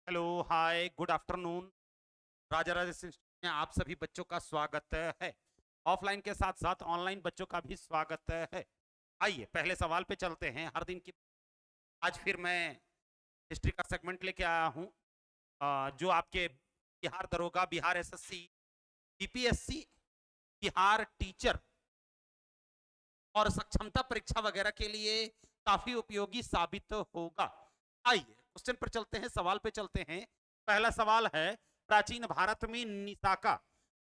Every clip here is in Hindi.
हेलो, हाय, गुड आफ्टरनून। राजा राजा इंस्टीट्यूट में आप सभी बच्चों का स्वागत है। ऑफलाइन के साथ साथ ऑनलाइन बच्चों का भी स्वागत है। आइए पहले सवाल पे चलते हैं। हर दिन की आज फिर मैं हिस्ट्री का सेगमेंट लेके आया हूँ, जो आपके बिहार दरोगा, Bihar SSC, BPSC, Bihar teacher और सक्षमता परीक्षा वगैरह के लिए काफी उपयोगी साबित होगा। आइए क्वेश्चन पर चलते हैं, सवाल पे चलते हैं। पहला सवाल है, प्राचीन भारत में निशाका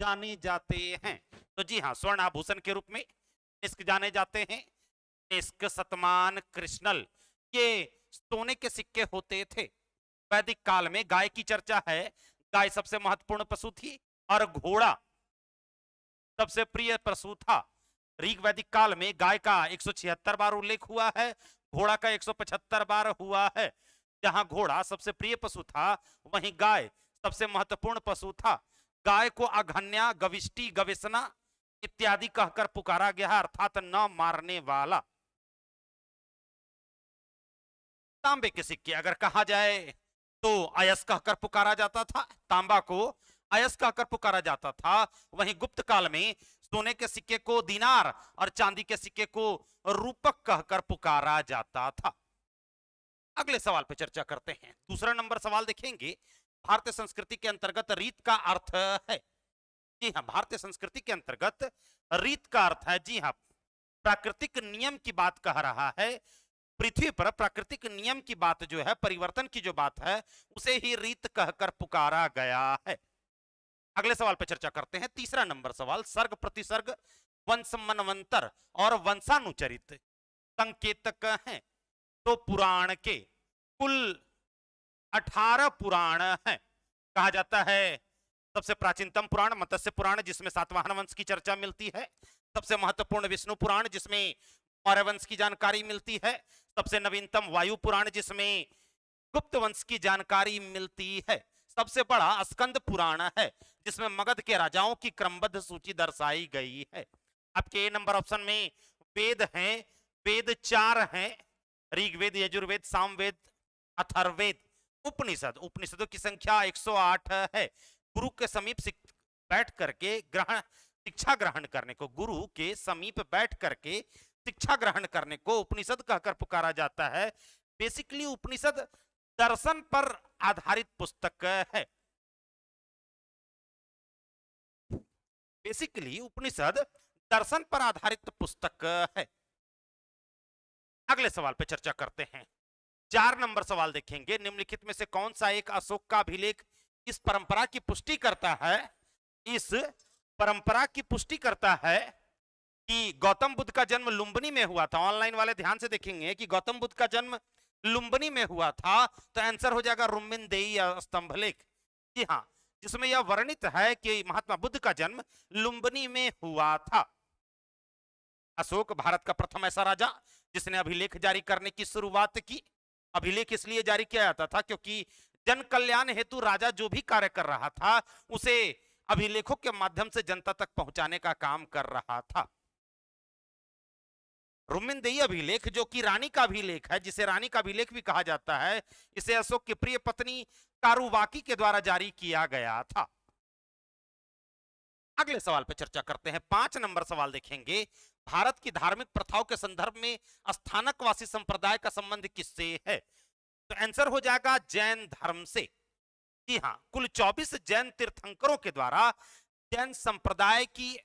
जाने जाते हैं। तो जी हाँ, स्वर्ण आभूषण के रूप में निष्क जाने जाते हैं। निष्क, सतमान, कृष्णल, ये सोने के सिक्के होते थे। वैदिक काल में गाय की चर्चा है। गाय सबसे महत्वपूर्ण पशु थी और घोड़ा सबसे प्रिय पशु था। ऋग वैदिक काल में गाय का 176 बार उल्लेख हुआ है, घोड़ा का 175 बार हुआ है। जहां घोड़ा सबसे प्रिय पशु था, वहीं गाय सबसे महत्वपूर्ण पशु था। गाय को अघन्या, गविष्टि, गवेषणा इत्यादि कहकर पुकारा गया, अर्थात न मारने वाला। तांबे के सिक्के अगर कहा जाए तो अयस कहकर पुकारा जाता था, तांबा को अयस कहकर पुकारा जाता था। वहीं गुप्त काल में सोने के सिक्के को दिनार और चांदी के सिक्के को रूपक कहकर पुकारा जाता था। अगले सवाल पे चर्चा करते हैं। दूसरा नंबर सवाल देखेंगे। भारतीय संस्कृति के अंतर्गत रीत का अर्थ है। जी हाँ, भारतीय संस्कृति के अंतर्गत रीत का अर्थ है, जी हाँ, प्राकृतिक नियम की बात कह रहा है। पृथ्वी पर प्राकृतिक नियम की बात जो है, परिवर्तन की जो बात है, उसे ही रीत कहकर पुकारा गया है। अगले सवाल पर चर्चा करते हैं। तीसरा नंबर सवाल, सर्ग, प्रतिसर्ग, वंश, मनवंतर और वंशानुचरित संकेतक हैं। तो पुराण के कुल 18 पुराण हैं। कहा जाता है सबसे प्राचीनतम पुराण मत्स्य पुराण, जिसमें सातवाहन वंश की चर्चा मिलती है। सबसे महत्वपूर्ण विष्णु पुराण, जिसमें मौर्य वंश की जानकारी मिलती है। सबसे नवीनतम वायु पुराण, जिसमें गुप्त वंश की जानकारी मिलती है। सबसे बड़ा स्कंद पुराण है, जिसमें मगध के राजाओं की क्रमबद्ध सूची दर्शाई गई है। आपके ए नंबर ऑप्शन में वेद हैं। वेद 4 हैं, ऋग्वेद, यजुर्वेद, सामवेद, अथर्ववेद। उपनिषद, उपनिषदों की संख्या 108 है। गुरु के समीप बैठ करके ग्रहण शिक्षा ग्रहण करने को, गुरु के समीप बैठ करके शिक्षा ग्रहण करने को उपनिषद कहकर पुकारा जाता है। बेसिकली उपनिषद दर्शन पर आधारित पुस्तक है। बेसिकली उपनिषद दर्शन पर आधारित पुस्तक है। अगले सवाल पे चर्चा करते हैं। 4 नंबर सवाल देखेंगे। निम्नलिखित में से कौन सा एक अशोक का अभिलेख इस परंपरा की पुष्टि करता है, इस परंपरा की पुष्टि करता है कि गौतम बुद्ध का जन्म लुम्बिनी में हुआ था। ऑनलाइन वाले ध्यान से देखेंगे कि गौतम बुद्ध का जन्म लुम्बिनी में हुआ था, तो आंसर हो जाएगा रुम्बिनदेही स्तंभलेख। जी हाँ, जिसमें यह वर्णित है कि महात्मा बुद्ध का जन्म लुम्बिनी में हुआ था। अशोक भारत का प्रथम ऐसा राजा जिसने अभिलेख जारी करने की शुरुआत की। अभिलेख इसलिए जारी किया जाता था क्योंकि जन कल्याण हेतु राजा जो भी कार्य कर रहा था, उसे अभिलेखों के माध्यम से जनता तक पहुंचाने का काम कर रहा था। रुम्मिनदेही अभिलेख, जो कि रानी का अभिलेख है, जिसे रानी का अभिलेख भी कहा जाता है, इसे अशोक की प्रिय पत्नी कारुवाकी के द्वारा जारी किया गया था। अगले सवाल पर चर्चा करते हैं। 5 नंबर सवाल देखेंगे। भारत की धार्मिक प्रथाओं के संदर्भ में स्थानकवासी संप्रदाय का संबंध किससे है? तो आंसर हो जाएगा जैन धर्म से। जी हाँ, कुल 24 जैन तीर्थंकरों के द्वारा जैन संप्रदाय की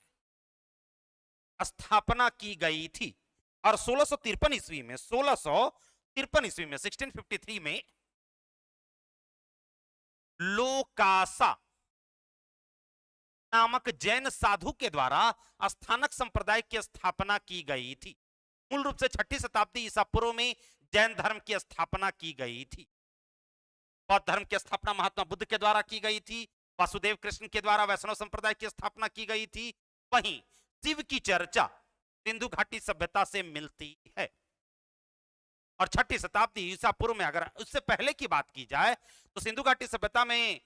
स्थापना की गई थी और 1653 ईस्वी में 1653 में लोकासा नामक जैन साधु के द्वारा स्थानक संप्रदाय की स्थापना की गई थी। मूल रूप से 6ठी शताब्दी ईसा पूर्व में जैन धर्म की स्थापना की गई थी। बौद्ध धर्म की स्थापना महात्मा बुद्ध के द्वारा की गई थी। वासुदेव कृष्ण के द्वारा वैष्णव संप्रदाय की स्थापना की गई थी। वहीं शिव की चर्चा सिंधु घाटी सभ्यता से मिलती है। और 6ठी शताब्दी ईसा पूर्व में, अगर उससे पहले की बात की जाए, तो सिंधु घाटी सभ्यता में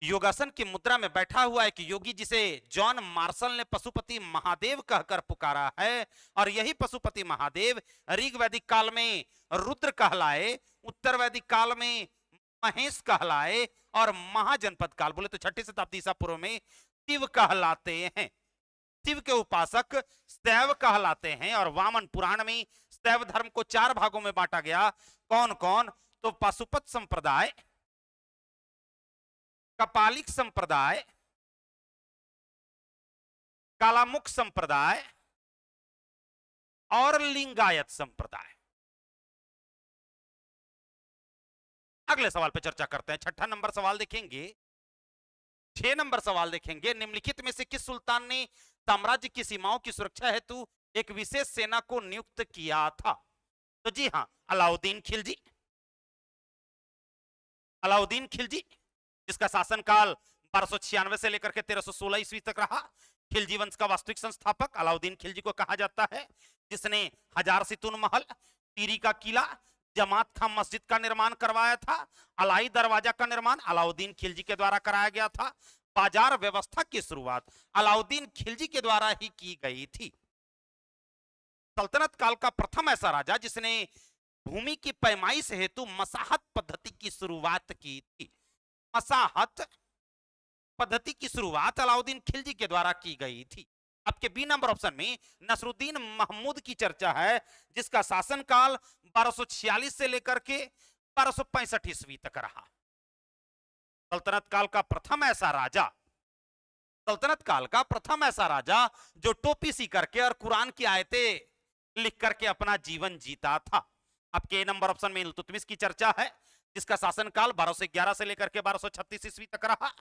योगासन की मुद्रा में बैठा हुआ एक योगी, जिसे जॉन मार्शल ने पशुपति महादेव कहकर पुकारा है, और यही पशुपति महादेव ऋग वैदिक काल में रुद्र कहलाए, उत्तर वैदिक काल में महेश कहलाए और महाजनपद काल बोले तो 6ठी शताब्दी ईसा पूर्व में शिव कहलाते हैं। शिव के उपासक शैव कहलाते हैं और वामन पुराण में शैव धर्म को 4 भागों में बांटा गया। कौन कौन? तो पाशुपत संप्रदाय, कपालिक संप्रदाय, कालामुख संप्रदाय और लिंगायत संप्रदाय। अगले सवाल पे चर्चा करते हैं। 6ठा नंबर सवाल देखेंगे। 6 नंबर सवाल देखेंगे। निम्नलिखित में से किस सुल्तान ने साम्राज्य की सीमाओं की सुरक्षा हेतु एक विशेष सेना को नियुक्त किया था? तो जी हां, अलाउद्दीन खिलजी। अलाउद्दीन खिलजी जिसका शासनकाल 1296 से लेकर के 1316 ईस्वी तक रहा। खिलजी वंश का वास्तविक संस्थापक अलाउद्दीन खिलजी को कहा जाता है, जिसने हजार सितून महल, टीरी का किला, जमात खां मस्जिद का निर्माण करवाया था। अलाई दरवाजा का निर्माण अलाउद्दीन खिलजी के द्वारा कराया गया था। बाजार व्यवस्था की शुरुआत अलाउद्दीन खिलजी के द्वारा ही की गई थी। सल्तनत काल का प्रथम ऐसा राजा जिसने भूमि की पैमाइश हेतु मसाहत पद्धति की शुरुआत की थी। मसाहत पद्धति की शुरुआत अलाउद्दीन खिलजी के द्वारा की गई थी। आपके बी नंबर ऑप्शन में नसरुद्दीन महमूद की चर्चा है, जिसका शासनकाल 1246 से लेकर के 1265 ईस्वी तक रहा। सल्तनत काल का प्रथम ऐसा राजा, सल्तनत काल का प्रथम ऐसा राजा जो टोपी सी करके और कुरान की आयतें लिख करके अपना जीवन जीता था। आपके नंबर ऑप्शन में इल्तुतमिश की चर्चा है, जिसका शासनकाल 1211 से लेकर के 1236 ईस्वी तक रहा।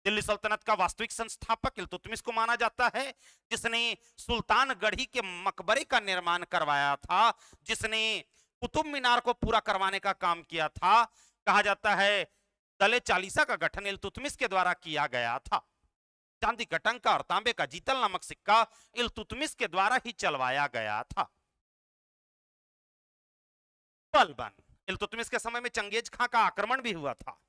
दिल्ली सल्तनत का वास्तविक संस्थापक इल्तुतमिश को माना जाता है, जिसने सुल्तानगढ़ी के मकबरे का निर्माण करवाया था, जिसने कुतुब मीनार को पूरा करवाने का काम किया था। कहा जाता है दले चालीसा का गठन इल्तुतमिश के द्वारा किया गया था। चांदी का टंका और तांबे का जीतल नामक सिक्का इल्तुतमिश के द्वारा ही चलवाया गया था। बलबन, इल्तुतमिश के समय में चंगेज खां का आक्रमण भी हुआ था।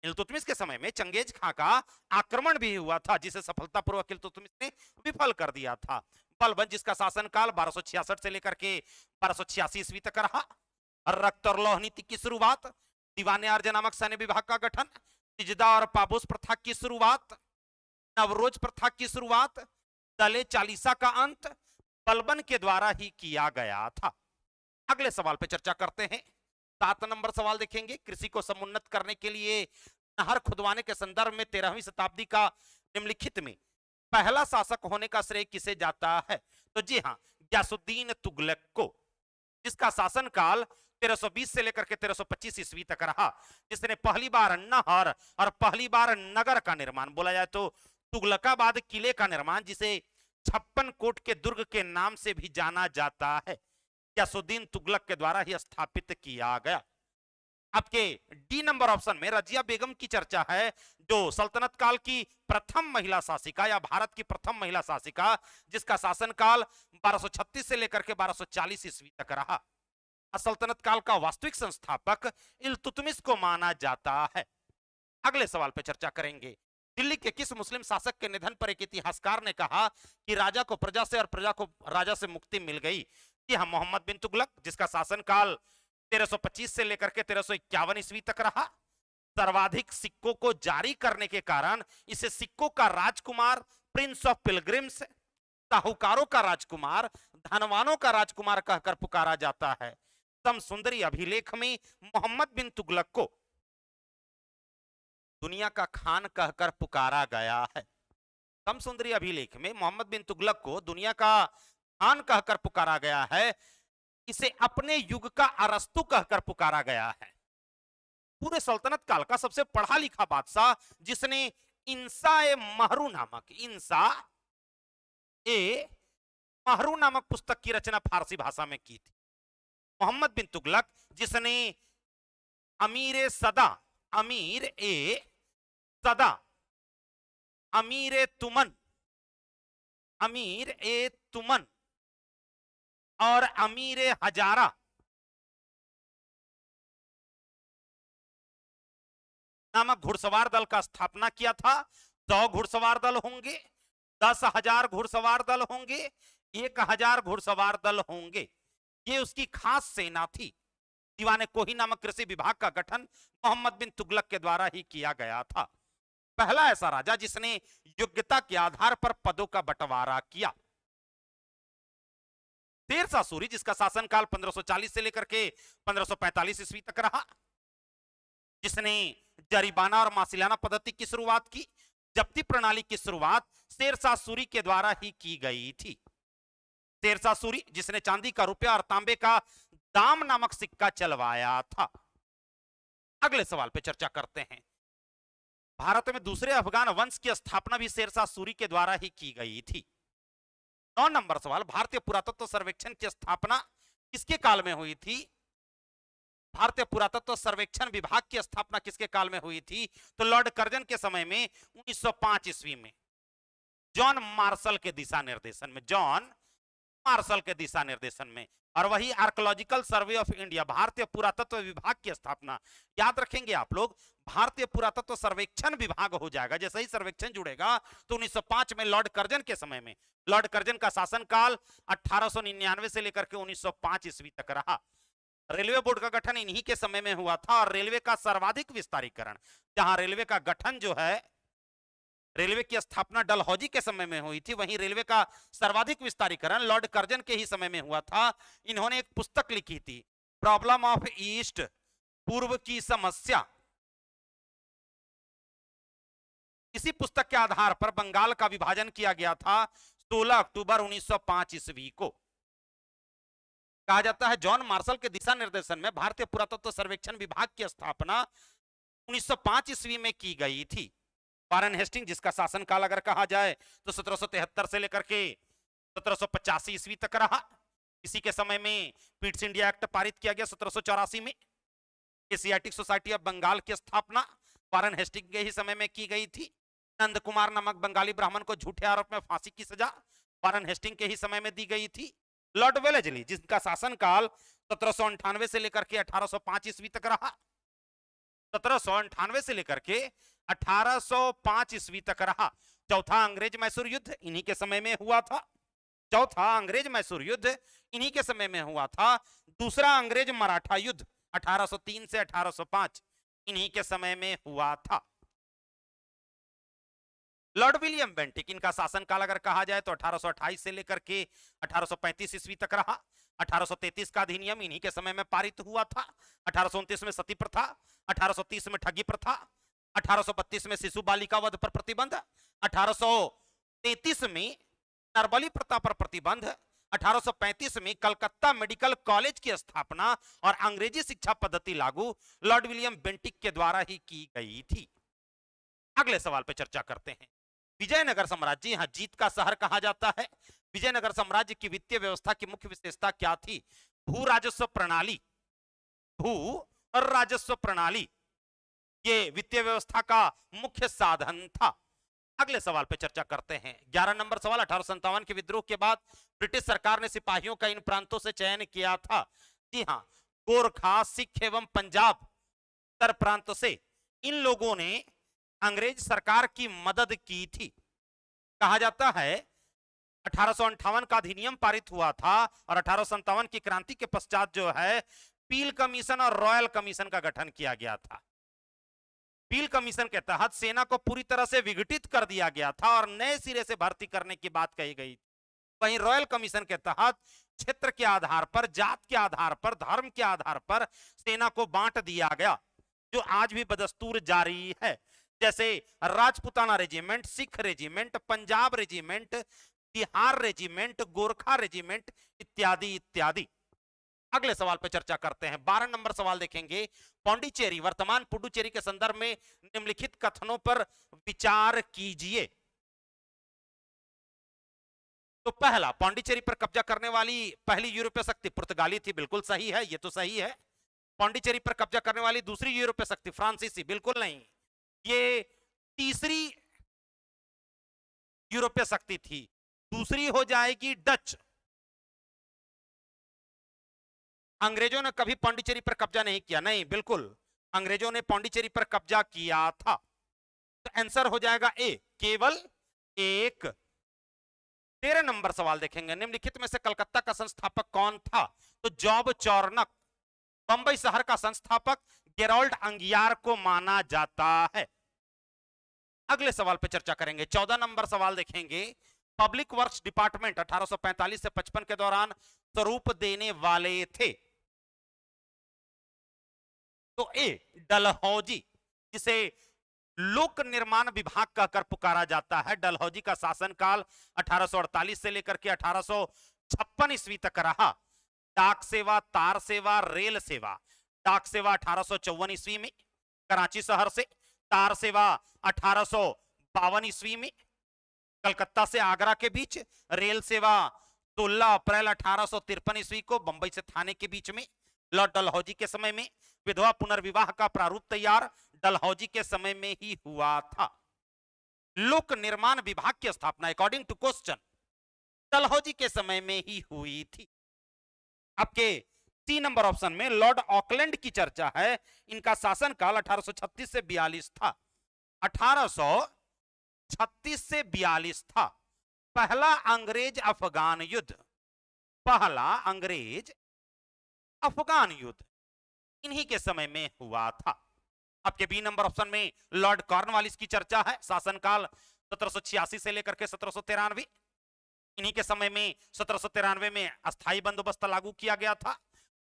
इल्तुतमिश के समय में चंगेज खां का आक्रमण भी हुआ था, जिसे सफलतापूर्वक इल्तुतमिश ने विफल कर दिया था। बलबन जिसका शासनकाल 1266 से लेकर के 1286 ईस्वी तक रहा। रक्त और लौह नीति की शुरुआत, दीवाने अर्ज नामक सैन्य विभाग का गठन, सिजदा और पाबूस प्रथा की शुरुआत, नवरोज प्रथा की शुरुआत, दले चालीसा का अंत बलबन के द्वारा ही किया गया था। अगले सवाल पे चर्चा करते हैं। 7 नंबर सवाल देखेंगे। कृषि को समुन्नत करने के लिए नहर खुदवाने के संदर्भ में 13वीं शताब्दी का निम्नलिखित में पहला शासक होने का श्रेय किसे जाता है? तो जी हां, ग्यासुद्दीन तुगलक को, जिसका शासनकाल 1320 से लेकर के 1325 ईस्वी तक रहा, जिसने पहली बार नहर और पहली बार नगर का निर्माण, बोला जाए तो तुगलकाबाद किले का निर्माण, जिसे 56 कोट के दुर्ग के नाम से भी जाना जाता है, ग्यासुद्दीन तुगलक के द्वारा ही स्थापित किया गया। आपके डी नंबर ऑप्शन में रजिया बेगम की चर्चा है, जो सल्तनत काल की प्रथम महिला शासिका या भारत की प्रथम महिला शासिका, जिसका शासनकाल 1236 से लेकर के 1240 ईस्वी तक रहा। सल्तनत काल का वास्तविक संस्थापक इल्तुतमिश को माना जाता है। अगले सवाल पे चर्चा करेंगे। दिल्ली के किस मुस्लिम शासक के निधन पर एक इतिहासकार ने कहा कि राजा को प्रजा से और प्रजा को राजा से मुक्ति मिल गई? यह मोहम्मद बिन तुगलक, जिसका शासनकाल 1325 से लेकर के 1351 ईस्वी तक रहा। सर्वाधिक सिक्कों को जारी करने के कारण इसे सिक्कों का राजकुमार, प्रिंस ऑफ पिलग्रिम्स, साहूकारों का राजकुमार, धनवानों का राजकुमार कहकर पुकारा जाता है। समसुंदरी अभिलेख में मोहम्मद बिन तुगलक को दुनिया का खान कहकर पुकारा गया है। समसुंदरी अभिलेख में मोहम्मद बिन तुगलक को दुनिया का खान कहकर पुकारा गया है। इसे अपने युग का अरस्तु कहकर पुकारा गया है। पूरे सल्तनत काल का सबसे पढ़ा लिखा बादशाह, जिसने इंसा ए महरू नामक पुस्तक की रचना फारसी भाषा में की थी। मोहम्मद बिन तुगलक, जिसने अमीर ए सदा, अमीर ए तुमन और अमीर ए हजारा नामक घुड़सवार दल का स्थापना किया था। 100 घुड़सवार दल होंगे, 10,000 घुड़सवार दल होंगे, 1,000 घुड़सवार दल होंगे। ये उसकी खास सेना थी। दीवाने कोही नामक कृषि विभाग का गठन मोहम्मद बिन तुगलक के द्वारा ही किया गया था। पहला ऐसा राजा जिसने योग्यता के आधार पर पदों का बंटवारा किया। शेरशाह सूरी, जिसका शासनकाल 1540 से लेकर के 1545 ईस्वी तक रहा, जिसने जरीबाना और मासिलाना पद्धति की शुरुआत की। जब्ती प्रणाली की शुरुआत शेरशाह सूरी के द्वारा ही की गई थी। शेरशाह सूरी, जिसने चांदी का, रुपया और तांबे का दाम नामक सिक्का चलवाया था। अगले सवाल पे चर्चा करते हैं। भारत में दूसरे अफगान वंश की स्थापना भी शेरशाह सूरी के द्वारा ही की गई थी। 9 नंबर सवाल, भारतीय पुरातत्व सर्वेक्षण की स्थापना किसके काल में हुई थी? भारतीय पुरातत्व सर्वेक्षण विभाग की स्थापना किसके काल में हुई थी? तो लॉर्ड कर्जन के समय में 1905 ईस्वी में, जॉन मार्शल के दिशा निर्देशन में, जॉन मार्शल के दिशा निर्देशन में। और वही आर्कोलॉजिकल सर्वे ऑफ इंडिया, भारतीय पुरातत्व विभाग की स्थापना, याद रखेंगे आप लोग, भारतीय पुरातत्व सर्वेक्षण विभाग हो जाएगा। जैसे ही सर्वेक्षण जुड़ेगा तो 1905 में लॉर्ड कर्जन के समय में, लॉर्ड कर्जन का शासनकाल 1899 से लेकर के 1905 ईस्वी तक रहा। रेलवे बोर्ड का गठन इन्हीं के समय में हुआ था और रेलवे का सर्वाधिक विस्तारीकरण, जहां रेलवे का गठन जो है, रेलवे की स्थापना डलहौजी के समय में हुई थी, वहीं रेलवे का सर्वाधिक विस्तारीकरण लॉर्ड कर्जन के ही समय में हुआ था। इन्होंने एक पुस्तक लिखी थी, प्रॉब्लम ऑफ ईस्ट, पूर्व की समस्या। इसी पुस्तक के आधार पर बंगाल का विभाजन किया गया था 16 अक्टूबर 1905 ईस्वी को। कहा जाता है जॉन मार्शल के दिशा निर्देशन में भारतीय पुरातत्व सर्वेक्षण विभाग की स्थापना 1905 ईस्वी में की गई थी। वारेन हेस्टिंग, जिसका शासनकाल अगर कहा जाए तो 1773 से लेकर के 1785 ईस्वी तक रहा। इसी के समय में पीट्स इंडिया एक्ट पारित किया गया 1784 में। एशियाटिक सोसाइटी ऑफ बंगाल की स्थापना वारेन हेस्टिंग के ही समय में की गई थी। नंद कुमार नामक बंगाली ब्राह्मण को झूठे आरोप में फांसी की सजा वारेन हेस्टिंग के ही समय में दी गई थी। लॉर्ड वेलेस्ली, जिसका शासनकाल 1798 से लेकर के 1805 ईस्वी तक रहा, 1798 से लेकर के 1805 ईस्वी तक रहा। चौथा अंग्रेज मैसूर युद्ध इन्हीं के समय में हुआ था। चौथा अंग्रेज मैसूर युद्ध इन्हीं के समय में हुआ था। दूसरा अंग्रेज मराठा युद्ध 1803 से 1805 इन्हीं के समय में हुआ था। लॉर्ड विलियम बेंटिक, इनका शासनकाल अगर कहा जाए तो 1828 से लेकर के 1835 ईस्वी तक रहा। 1833 का अधिनियम इन्हीं के समय में पारित हुआ था। 1829 में सती प्रथा, 1830 में ठगी प्रथा, 1832 में शिशु बालिका वध पर प्रतिबंध, 1833 में नरबली प्रथा पर प्रतिबंध, 1835 में कलकत्ता मेडिकल कॉलेज की स्थापना और अंग्रेजी शिक्षा पद्धति लागू लॉर्ड विलियम बेंटिक के द्वारा ही की गई थी। अगले सवाल पर चर्चा करते हैं। विजयनगर साम्राज्य, यहां जीत का शहर कहा जाता है। विजयनगर साम्राज्य की वित्तीय व्यवस्था की मुख्य विशेषता क्या थी? भू राजस्व प्रणाली, भू और राजस्व प्रणाली ये वित्तीय व्यवस्था का मुख्य साधन था। अगले सवाल पे चर्चा करते हैं। 11 नंबर सवाल, 1857 के विद्रोह के बाद ब्रिटिश सरकार ने सिपाहियों का इन प्रांतों से चयन किया था। जी हां, गोरखा, सिख एवं पंजाब उत्तर प्रांत से इन लोगों ने अंग्रेज सरकार की मदद की थी। कहा जाता है 1858 का अधिनियम पारित हुआ था और 1857 की क्रांति के पश्चात जो है पील कमीशन और रॉयल कमीशन का गठन किया गया था। पील कमीशन के तहत सेना को पूरी तरह से विघटित कर दिया गया था और नए सिरे से भर्ती करने की बात कही गई। वहीं रॉयल कमीशन के तहत क्षेत्र के आधार पर, जात के आधार पर, धर्म के आधार पर सेना को बांट दिया गया, जो आज भी बदस्तूर जारी है। जैसे Rajputana regiment, Sikh regiment, Punjab regiment, Bihar regiment, Gorkha regiment इत्यादि इत्यादि। अगले सवाल पर चर्चा करते हैं। 12 नंबर सवाल देखेंगे। पौंडीचेरी वर्तमान पुडुचेरी के संदर्भ में निम्नलिखित कथनों पर विचार कीजिए। तो पहला, पौंडीचेरी पर कब्जा करने वाली पहली यूरोपीय शक्ति पुर्तगाली थी, बिल्कुल सही है, ये तो सही है। पौंडीचेरी पर कब्जा करने वाली दूसरी यूरोपीय शक्ति फ्रांसीसी, बिल्कुल नहीं, ये तीसरी यूरोपीय शक्ति थी। दूसरी हो जाएगी डच। अंग्रेजों ने कभी पौंडीचेरी पर कब्जा नहीं किया, नहीं, बिल्कुल अंग्रेजों ने पौंडीचेरी पर कब्जा किया था। तो आंसर हो जाएगा ए, केवल एक। 13 नंबर सवाल देखेंगे। निम्नलिखित में से कलकत्ता का संस्थापक कौन था? तो जॉब चॉर्नक। बंबई शहर का संस्थापक गेरोल्ड अंगियार को माना जाता है। अगले सवाल पे चर्चा करेंगे। 14 नंबर सवाल देखेंगे। पब्लिक वर्क्स डिपार्टमेंट 1845 से 55 के दौरान स्वरूप देने वाले थे। तो ए डलहौजी, जिसे लोक निर्माण विभाग कहकर पुकारा जाता है। डलहौजी का शासनकाल 1848 से लेकर के 1856 ईस्वी तक रहा। डाक सेवा, तार सेवा, रेल सेवा। डाक सेवा 1854 ईस्वी में कराची शहर से, तार सेवा 1852 ईस्वी में कलकत्ता से आगरा के बीच, रेल सेवा 16 अप्रैल 1853 ईस्वी को बंबई से थाने के बीच में। लॉर्ड डलहौजी के समय में विधवा पुनर्विवाह का प्रारूप तैयार डलहौजी के समय में ही हुआ था। लोक निर्माण विभाग की स्थापना अकॉर्डिंग टू क्वेश्चन डलहौजी के समय में ही हुई थी। आपके 3 नंबर ऑप्शन में लॉर्ड ऑकलैंड की चर्चा है। इनका शासनकाल 1836 से 42 था। 1836 से 42 था। पहला अंग्रेज अफगान युद्ध, पहला अंग्रेज अफगान युद्ध इन्हीं के समय में हुआ था। आपके बी नंबर ऑप्शन में लॉर्ड कॉर्नवालिस की चर्चा है। शासनकाल 1786 से लेकर के 1793। इन्हीं के समय में 1793 में अस्थायी बंदोबस्त लागू किया गया था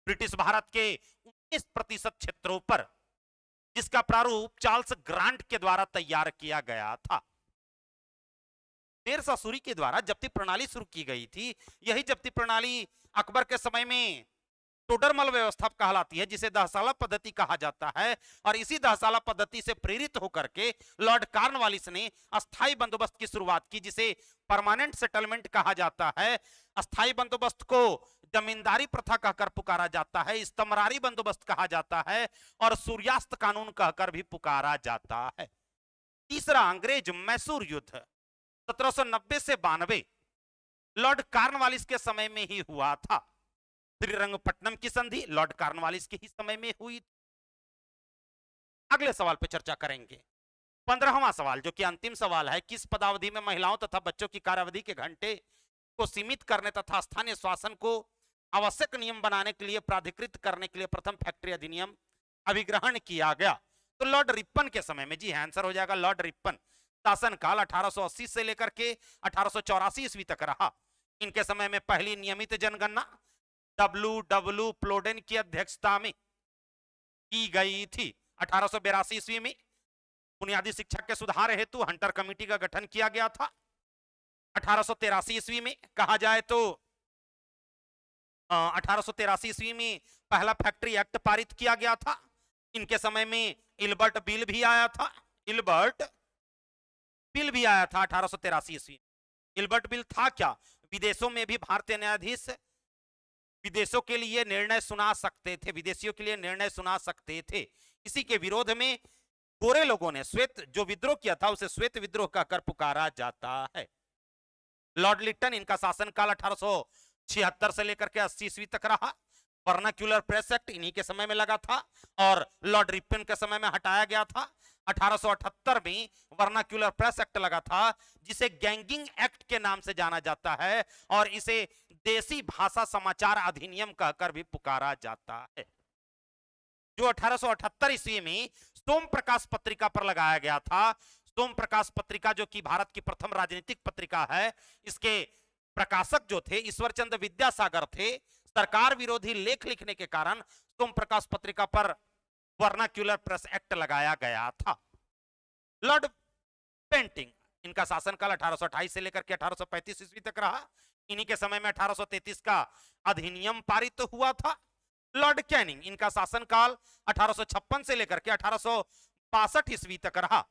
ब्रिटिश भारत के 19% क्षेत्रों पर, जिसका प्रारूप चार्ल्स ग्रांट के द्वारा तैयार किया गया था। शेर शाह सूरी के द्वारा जब्ती प्रणाली शुरू की गई थी। यही जब्ती प्रणाली अकबर के समय में टोडरमल व्यवस्था कहलाती है, जिसे दहसाला पद्धति कहा जाता है। और इसी दहसाला पद्धति से प्रेरित होकर के लॉर्ड कॉर्नवालिस ने अस्थायी बंदोबस्त की शुरुआत की, जिसे परमानेंट सेटलमेंट कहा जाता है। अस्थायी बंदोबस्त को जमींदारी प्रथा कहकर पुकारा जाता है, इस्तमरारी बंदोबस्त कहा जाता है और सूर्यास्त कानून कहकर भी पुकारा जाता है। तीसरा अंग्रेज मैसूर युद्ध 1790 से 92 लॉर्ड कॉर्नवालिस के समय में ही हुआ था। श्रीरंगपट्टनम की संधि लॉर्ड कॉर्नवालिस के ही समय में हुई। अगले सवाल पे चर्चा करेंगे। 15वां सवाल, जो कि अंतिम सवाल है। किस पदावधि में महिलाओं तथा बच्चों की कार्यावधि के घंटे को सीमित करने तथा स्थानीय शासन को आवश्यक नियम बनाने के लिए प्राधिकृत करने के लिए प्रथम फैक्ट्री अधिनियम अभिग्रहण किया गया? तो लॉर्ड रिपन के समय में। जी हाँ, आंसर हो जाएगा लॉर्ड रिपन। शासनकाल 1880 से लेकर के 1884 ईस्वी तक रहा। इनके समय में पहली नियमित जनगणना डब्ल्यू प्लोडेन की अध्यक्षता में की गई थी। 1882 ईस्वी में बुनियादी शिक्षा के सुधार हेतु हंटर कमेटी का गठन किया गया था। 1883 ईस्वी में कहा जाए तो 1883 ईस्वी में पहला फैक्ट्री एक्ट पारित किया गया था। इनके समय में इल्बर्ट बिल भी आया था। इल्बर्ट बिल भी आया था 1883 ईस्वी। इल्बर्ट बिल था क्या? विदेशों में भी भारतीय न्यायाधीश विदेशों के लिए निर्णय सुना सकते थे, विदेशियों के लिए निर्णय सुना सकते थे। इसी के विरोध में गोरे लोगों ने श्वेत जो विद्रोह किया था उसे श्वेत विद्रोह कहकर पुकारा जाता है। लॉर्ड लिटन, इनका शासनकाल 1876 से लेकर के 80 ईस्वी तक रहा। वर्नाक्यूलर प्रेस एक्ट इन्हीं के समय में लगा था और लॉर्ड रिपन के समय में हटाया गया था। 1878 में वर्नाक्यूलर प्रेस एक्ट लगा था, जिसे गैंगिंग एक्ट के नाम से जाना जाता है और इसे देसी भाषा समाचार अधिनियम कहकर भी पुकारा जाता है, जो 1878 ईस्वी में सोम प्रकाश पत्रिका पर लगाया गया था। सोम प्रकाश पत्रिका जो कि भारत की प्रथम राजनीतिक पत्रिका है, इसके प्रकाशक जो थे ईश्वरचंद्र विद्यासागर थे। सरकार विरोधी लेख लिखने के कारण सोम प्रकाश पत्रिका पर वर्नाक्यूलर प्रेस एक्ट लगाया गया था। लॉर्ड पेंटिंग, इनका शासनकाल 1828 से लेकर के 1835 ईस्वी तक रहा। इन्हीं के समय में 1833 का अधिनियम पारित हुआ था। लॉर्ड कैनिंग, इनका शासनकाल 1856 से लेकर के 1862 ईस्वी तक रहा।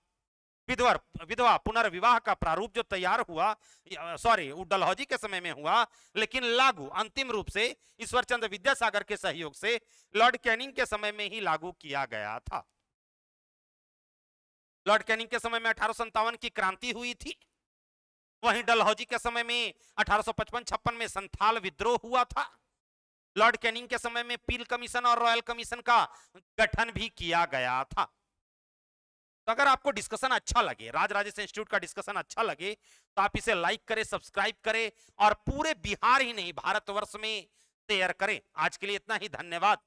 विधवा पुनर्विवाह का प्रारूप जो तैयार हुआ, डलहौजी के समय में हुआ, लेकिन लागू अंतिम रूप से ईश्वरचंद्र विद्यासागर के सहयोग से लॉर्ड कैनिंग के समय में ही लागू किया गया था। लॉर्ड कैनिंग के समय में 1857 की क्रांति हुई थी। वहीं डलहौजी के समय में 1855-56 में संथाल विद्रोह हुआ था। लॉर्ड कैनिंग के समय में पील कमीशन और रॉयल कमीशन का गठन भी किया गया था। तो अगर आपको डिस्कशन अच्छा लगे, राजराजेश्वर इंस्टीट्यूट का डिस्कशन अच्छा लगे, तो आप इसे लाइक करें, सब्सक्राइब करें और पूरे बिहार ही नहीं भारतवर्ष में शेयर करें। आज के लिए इतना ही, धन्यवाद।